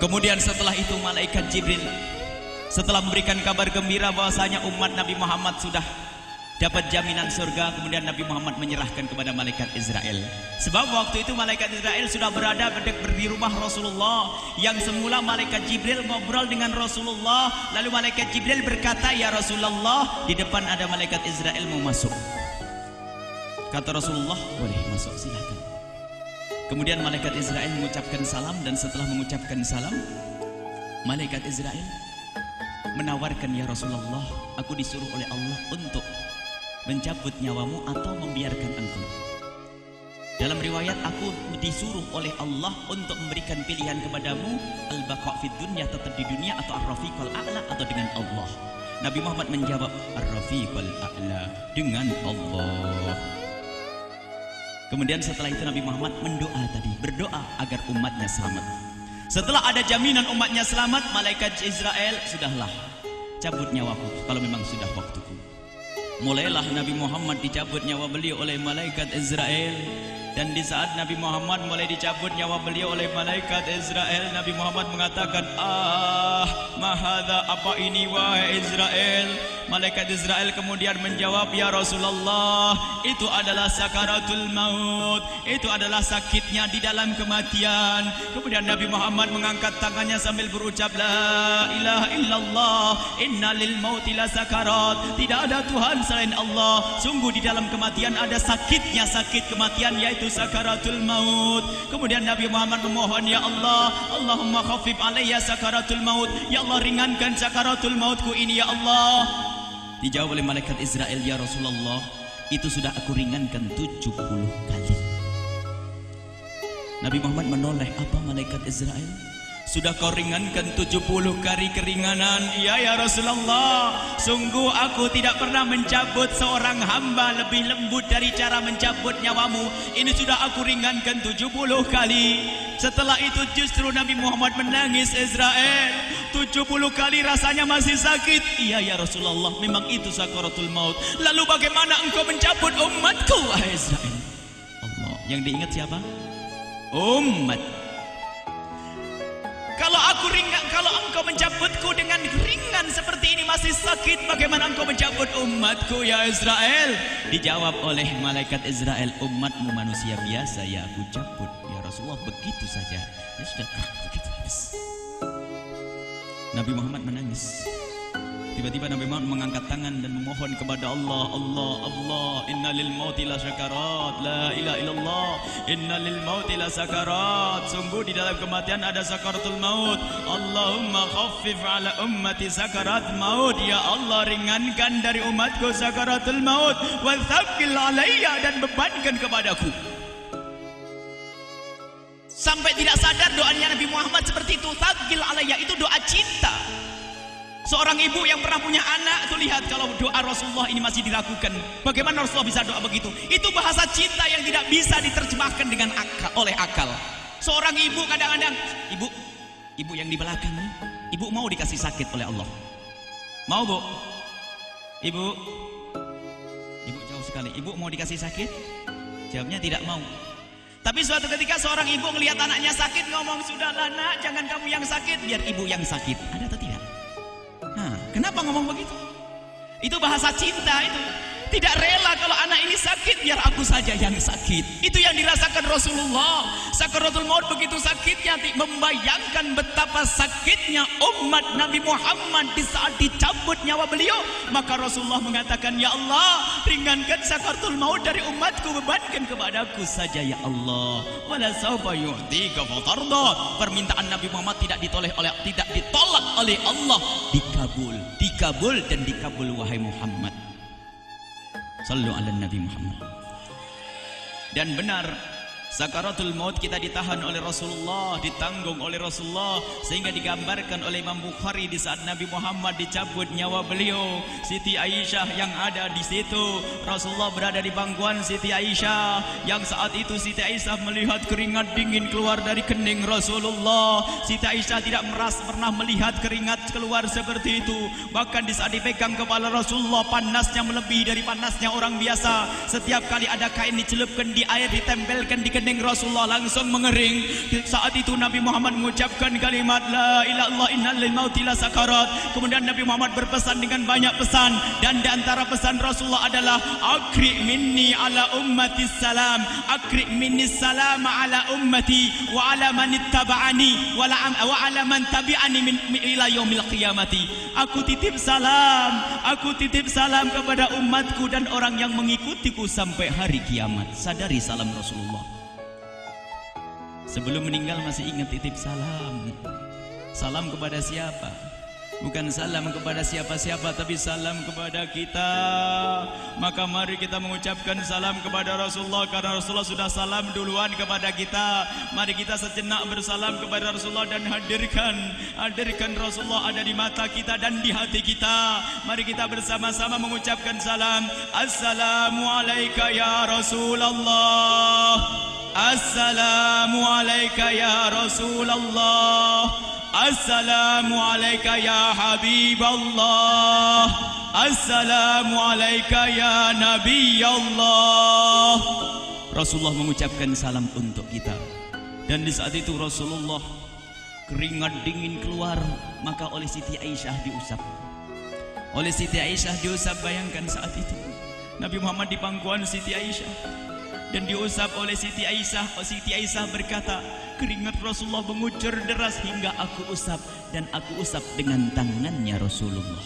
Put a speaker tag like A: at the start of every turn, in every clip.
A: Kemudian setelah itu malaikat Jibril setelah memberikan kabar gembira bahwasanya umat Nabi Muhammad sudah dapat jaminan surga, kemudian Nabi Muhammad menyerahkan kepada malaikat Israel. Sebab waktu itu malaikat Israel sudah berada di rumah Rasulullah. Yang semula malaikat Jibril ngobrol dengan Rasulullah, lalu malaikat Jibril berkata, "Ya Rasulullah, di depan ada malaikat Israel mau masuk." Kata Rasulullah, "Boleh masuk, silakan." Kemudian malaikat Israel mengucapkan salam, dan setelah mengucapkan salam, malaikat Israel menawarkan, "Ya Rasulullah, aku disuruh oleh Allah untuk mencabut nyawamu atau membiarkan engkau." Dalam riwayat, aku disuruh oleh Allah untuk memberikan pilihan kepadamu, al-baqa' fid dunya, tetap di dunia, atau ar-rafiqal a'la, atau dengan Allah. Nabi Muhammad menjawab, ar-rafiqal a'la, dengan Allah. Kemudian setelah itu Nabi Muhammad berdoa agar umatnya selamat. Setelah ada jaminan umatnya selamat, malaikat Israel, "Sudahlah, cabut nyawaku kalau memang sudah waktuku." Mulailah Nabi Muhammad dicabut nyawa beliau oleh malaikat Israel. Dan di saat Nabi Muhammad mulai dicabut nyawa beliau oleh malaikat Israel, Nabi Muhammad mengatakan, mahadha, apa ini wahai Israel? Malaikat Israel kemudian menjawab, "Ya Rasulullah, itu adalah sakaratul maut, itu adalah sakitnya di dalam kematian." Kemudian Nabi Muhammad mengangkat tangannya sambil berucap, "La ilaha illallah, inna lil mauti la sakarat." Tidak ada Tuhan selain Allah, sungguh di dalam kematian ada sakitnya, sakit kematian, yaitu sakaratul maut. Kemudian Nabi Muhammad memohon, "Ya Allah, Allahumma khaffif alayya sakaratul maut." Ya Allah, ringankan sakaratul mautku ini, ya Allah. Dijawab oleh malaikat Israel, "Ya Rasulullah, itu sudah aku ringankan 70 kali." Nabi Muhammad menoleh, "Apa malaikat Israel? Sudah kau ringankan 70 kali keringanan?" "Iya ya Rasulullah, sungguh aku tidak pernah mencabut seorang hamba lebih lembut dari cara mencabut nyawamu. Ini sudah aku ringankan 70 kali. Setelah itu justru Nabi Muhammad menangis, "Israel, 70 kali rasanya masih sakit." "Iya ya Rasulullah, memang itu sakaratul maut." "Lalu bagaimana engkau mencabut umatku, wahai Israel?" Allah, yang diingat siapa? Umat. Kalau engkau mencabutku dengan ringan seperti ini masih sakit, bagaimana engkau mencabut umatku, ya Israel? Dijawab oleh malaikat Israel, "Umatmu manusia biasa, ya aku cabut." "Ya Rasulullah, begitu saja." "Ya sudah, begitu." Nabi Muhammad menangis. Tiba-tiba Nabi Muhammad mengangkat tangan dan memohon kepada Allah, Allah, inna lil mauti la sakarat, la ilaha illallah, inna lil mauti la sakarat. Sungguh di dalam kematian ada sakaratul maut. Allahumma khaffif ala ummati sakarat maut. Ya Allah, ringankan dari umatku sakaratul maut. Wa thaqqil alayya, dan bebankan kepadaku. Sampai tidak sadar doanya Nabi Muhammad seperti itu. Thaqqil alayya itu doa cinta. Seorang ibu yang pernah punya anak itu, lihat kalau doa Rasulullah ini masih dilakukan. Bagaimana Rasulullah bisa doa begitu? Itu bahasa cinta yang tidak bisa diterjemahkan dengan oleh akal. Seorang ibu kadang-kadang, ibu yang di belakang, ibu mau dikasih sakit oleh Allah? Mau, Bu? Ibu jauh sekali. Ibu mau dikasih sakit? Jawabnya tidak mau. Tapi suatu ketika seorang ibu melihat anaknya sakit, ngomong, "Sudahlah nak, jangan kamu yang sakit, biar ibu yang sakit." Ada atau tidak? Kenapa ngomong begitu? Itu bahasa cinta itu. Tidak rela kalau anak ini sakit, biar aku saja yang sakit. Itu yang dirasakan Rasulullah. Sakaratul maut begitu sakitnya, membayangkan betapa sakitnya umat Nabi Muhammad di saat dicabut nyawa beliau. Maka Rasulullah mengatakan, "Ya Allah, ringankan sakaratul maut dari umatku, bebankan kepadaku saja ya Allah. Wala sawfa yu'tika fatarda." Permintaan Nabi Muhammad tidak ditolak oleh Allah, dikabul dan dikabul, wahai Muhammad. Sallu ala Nabi Muhammad. Dan benar, sakaratul maut kita ditahan oleh Rasulullah, ditanggung oleh Rasulullah, sehingga digambarkan oleh Imam Bukhari di saat Nabi Muhammad dicabut nyawa beliau. Siti Aisyah yang ada di situ, Rasulullah berada di pangkuan Siti Aisyah, yang saat itu Siti Aisyah melihat keringat dingin keluar dari kening Rasulullah. Siti Aisyah tidak pernah melihat keringat keluar seperti itu. Bahkan di saat dipegang kepala Rasulullah, panasnya melebihi dari panasnya orang biasa. Setiap kali ada kain dicelupkan di air, ditempelkan di kening Rasulullah langsung mengering. Saat itu Nabi Muhammad mengucapkan kalimat la ilaha illallah innal lil mauti lasakarat. Kemudian Nabi Muhammad berpesan dengan banyak pesan, dan di antara pesan Rasulullah adalah akri minni ala ummati salam, akri minni salam ala ummati wa ala man ittaba'ani wa ala man tabi'ani min ila yaumil qiyamati. Aku titip salam kepada umatku dan orang yang mengikutiku sampai hari kiamat. Sadari salam Rasulullah. Sebelum meninggal masih ingat titip salam. Salam kepada siapa? Bukan salam kepada siapa-siapa, tapi salam kepada kita. Maka mari kita mengucapkan salam kepada Rasulullah, karena Rasulullah sudah salam duluan kepada kita. Mari kita sejenak bersalam kepada Rasulullah dan hadirkan Rasulullah ada di mata kita dan di hati kita. Mari kita bersama-sama mengucapkan salam. Assalamualaikum ya Rasulullah. Assalamualaikum ya Rasulullah. Assalamualaikum ya Habiballah. Assalamualaikum ya Nabi Allah. Rasulullah mengucapkan salam untuk kita. Dan di saat itu Rasulullah keringat dingin keluar, maka oleh Siti Aisyah diusap. Oleh Siti Aisyah diusap, bayangkan saat itu Nabi Muhammad di pangkuan Siti Aisyah dan diusap oleh Siti Aisyah. Siti Aisyah berkata, keringat Rasulullah mengucur deras hingga aku usap, dan aku usap dengan tangannya Rasulullah.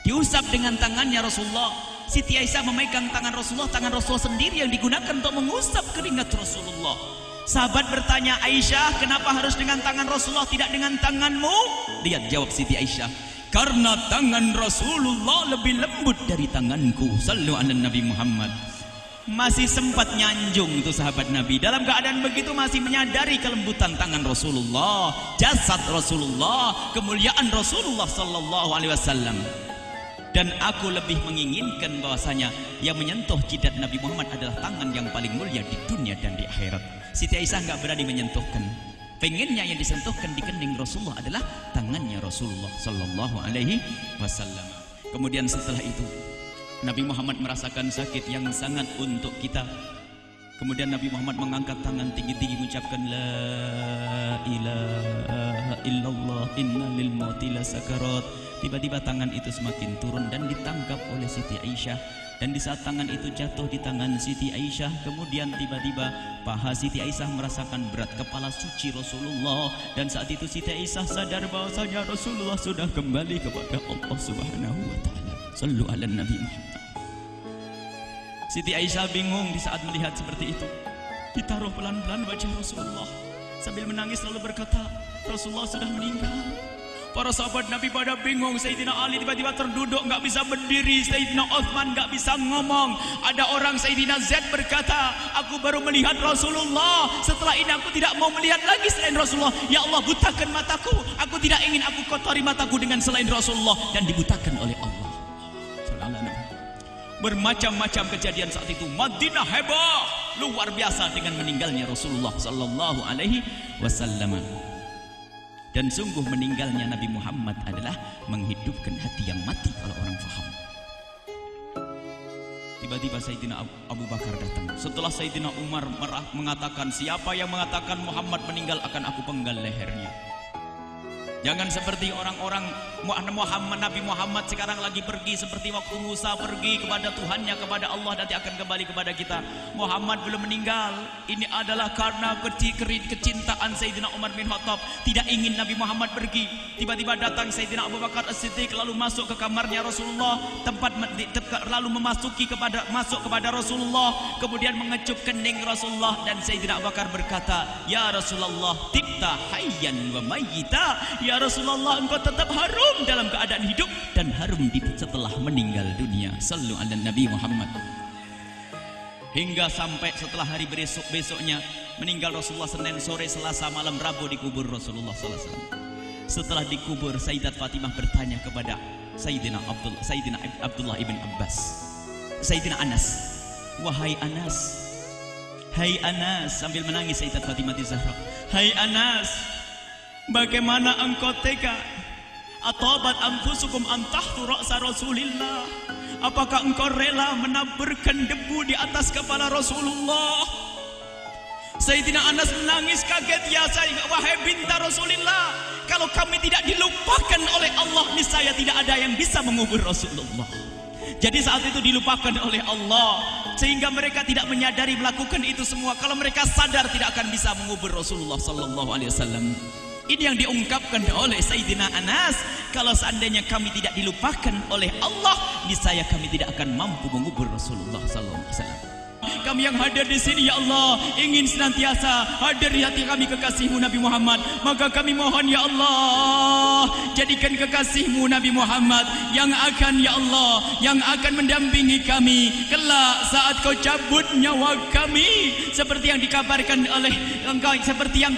A: Diusap dengan tangannya Rasulullah. Siti Aisyah memegang tangan Rasulullah sendiri yang digunakan untuk mengusap keringat Rasulullah. Sahabat bertanya, Aisyah, kenapa harus dengan tangan Rasulullah tidak dengan tanganmu? Lihat jawab Siti Aisyah, karena tangan Rasulullah lebih lembut dari tanganku. Sallu ala Nabi Muhammad. Masih sempat nyanjung itu sahabat Nabi. Dalam keadaan begitu masih menyadari kelembutan tangan Rasulullah, jasad Rasulullah, kemuliaan Rasulullah sallallahu alaihi wasallam. Dan aku lebih menginginkan bahwasanya yang menyentuh jidat Nabi Muhammad adalah tangan yang paling mulia di dunia dan di akhirat. Siti Aisyah enggak berani menyentuhkan. Pengennya yang disentuhkan di kening Rasulullah adalah tangannya Rasulullah sallallahu alaihi wasallam. Kemudian setelah itu Nabi Muhammad merasakan sakit yang sangat untuk kita. Kemudian Nabi Muhammad mengangkat tangan tinggi-tinggi mengucapkan la ilaha illallah inna lil mauti lasakarat. Tiba-tiba tangan itu semakin turun dan ditangkap oleh Siti Aisyah. Dan di saat tangan itu jatuh di tangan Siti Aisyah, kemudian tiba-tiba paha Siti Aisyah merasakan berat kepala suci Rasulullah. Dan saat itu Siti Aisyah sadar bahwasanya Rasulullah sudah kembali kepada Allah Subhanahu wa taala. Sallu ala Nabi Muhammad. Siti Aisyah bingung di saat melihat seperti itu. Ditaruh pelan-pelan wajah Rasulullah, sambil menangis lalu berkata, Rasulullah sudah meninggal. Para sahabat Nabi pada bingung. Sayyidina Ali tiba-tiba terduduk, nggak bisa berdiri. Sayyidina Uthman nggak bisa ngomong. Ada orang Sayyidina Zaid berkata, aku baru melihat Rasulullah. Setelah ini aku tidak mau melihat lagi selain Rasulullah. Ya Allah, butakan mataku. Aku tidak ingin aku kotori mataku dengan selain Rasulullah. Dan dibutakan oleh Allah. Bermacam-macam kejadian saat itu. Madinah heboh luar biasa dengan meninggalnya Rasulullah sallallahu alaihi wasallam. Dan sungguh meninggalnya Nabi Muhammad adalah menghidupkan hati yang mati kalau orang faham. Tiba-tiba Sayyidina Abu Bakar datang. Setelah Sayyidina Umar mengatakan, siapa yang mengatakan Muhammad meninggal akan aku penggal lehernya. Jangan seperti orang-orang Nabi Muhammad sekarang lagi pergi seperti waktu Musa pergi kepada Tuhannya, kepada Allah, nanti akan kembali kepada kita. Muhammad belum meninggal. Ini adalah karena kecintaan Sayyidina Umar bin Khattab, tidak ingin Nabi Muhammad pergi. Tiba-tiba datang Sayyidina Abu Bakar As-Siddiq lalu masuk ke kamarnya Rasulullah, lalu masuk kepada Rasulullah, kemudian mengecup kening Rasulullah, dan Sayyidina Abu Bakar berkata, ya Rasulullah, tibta hayyan wa mayyita. Ya Rasulullah, engkau tetap harum dalam keadaan hidup dan harum setelah meninggal dunia. Sallu ala Nabi Muhammad. Hingga sampai setelah hari besoknya meninggal Rasulullah, Senin sore, Selasa malam, Rabu dikubur Rasulullah sallallahu alaihi wasallam. Setelah dikubur, Sayyidat Fatimah bertanya kepada Sayyidina Abdullah ibn Abbas, Sayyidina Anas, wahai Anas, hai Anas, sambil menangis Sayyidat Fatimah Zahra, hai Anas, bagaimana engkau tega? Atabat anfusukum an tahtu ra'sa Rasulillah. Apakah engkau rela menaburkan debu di atas kepala Rasulullah? Sayyidina Anas menangis kaget, ya wahai binta Rasulullah, kalau kami tidak dilupakan oleh Allah, niscaya tidak ada yang bisa mengubur Rasulullah. Jadi saat itu dilupakan oleh Allah, sehingga mereka tidak menyadari melakukan itu semua. Kalau mereka sadar, tidak akan bisa mengubur Rasulullah sallallahu alaihi wasallam. Ini yang diungkapkan oleh Sayyidina Anas, kalau seandainya kami tidak dilupakan oleh Allah, niscaya kami tidak akan mampu mengubur Rasulullah sallallahu alaihi wasallam. Kami yang hadir di sini, ya Allah, ingin senantiasa hadir di hati kami kekasih-Mu Nabi Muhammad. Maka kami mohon, ya Allah, jadikan kekasih-Mu Nabi Muhammad yang akan, ya Allah, yang akan mendampingi kami kelak saat Kau cabut nyawa kami, seperti yang dikabarkan oleh Engkau, seperti yang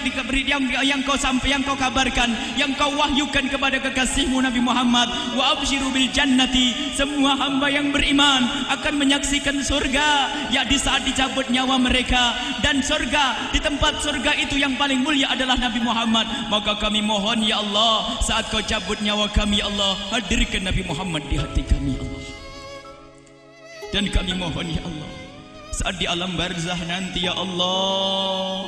A: Kau kabarkan, yang Kau wahyukan kepada kekasih-Mu Nabi Muhammad. Wa absyiru bil jannati, semua hamba yang beriman akan menyaksikan surga, ya di saat dicabut nyawa mereka, dan surga, di tempat surga itu yang paling mulia adalah Nabi Muhammad. Maka kami mohon, ya Allah, saat Kau cabut nyawa kami, ya Allah, hadirkan Nabi Muhammad di hati kami, ya Allah. Dan kami mohon, ya Allah, saat di alam barzah nanti, ya Allah,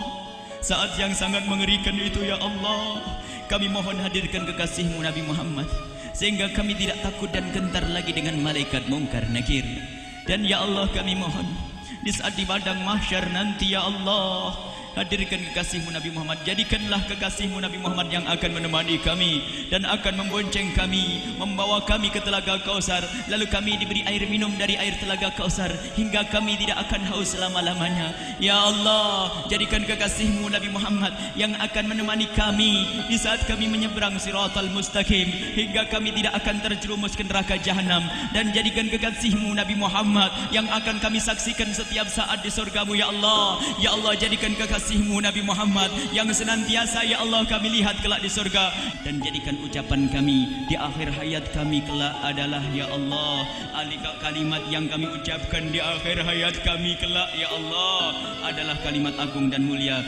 A: saat yang sangat mengerikan itu, ya Allah, kami mohon hadirkan kekasih-Mu Nabi Muhammad, sehingga kami tidak takut dan gentar lagi dengan malaikat mungkar nakir. Dan ya Allah, kami mohon di saat di padang mahsyar nanti, ya Allah, hadirkan kekasih-Mu Nabi Muhammad. Jadikanlah kekasih-Mu Nabi Muhammad yang akan menemani kami dan akan membonceng kami, membawa kami ke telaga Kausar. Lalu kami diberi air minum dari air telaga Kausar hingga kami tidak akan haus selama-lamanya. Ya Allah, jadikan kekasih-Mu Nabi Muhammad yang akan menemani kami di saat kami menyeberang Siratal Mustaqim hingga kami tidak akan terjerumus ke neraka jahanam. Dan jadikan kekasih-Mu Nabi Muhammad yang akan kami saksikan setiap saat di surga-Mu, ya Allah. Ya Allah, jadikan kekasih-Mu Nabi Muhammad yang senantiasa, ya Allah, kami lihat kelak di surga. Dan jadikan ucapan kami di akhir hayat kami kelak adalah, ya Allah, kalimat yang kami ucapkan di akhir hayat kami kelak, ya Allah, adalah kalimat agung dan mulia,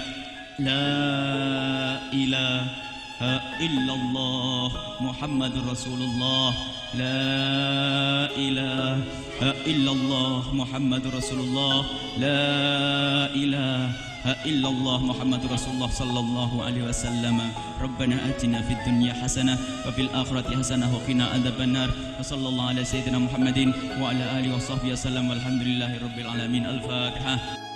A: la ilaha illallah Muhammadur Rasulullah. La ilaha illallah Muhammadur Rasulullah. La ilaha illallah Muhammadur Rasulullah sallallahu alaihi wasallam. Rabbana atina fid dunya hasanah wa fil akhirati hasanah wa qina adzabannar. Wa sallallahu ala sayyidina Muhammadin wa ala alihi wa sahbihi wasallam. Walhamdulillahirabbil alamin. Al-Fatihah.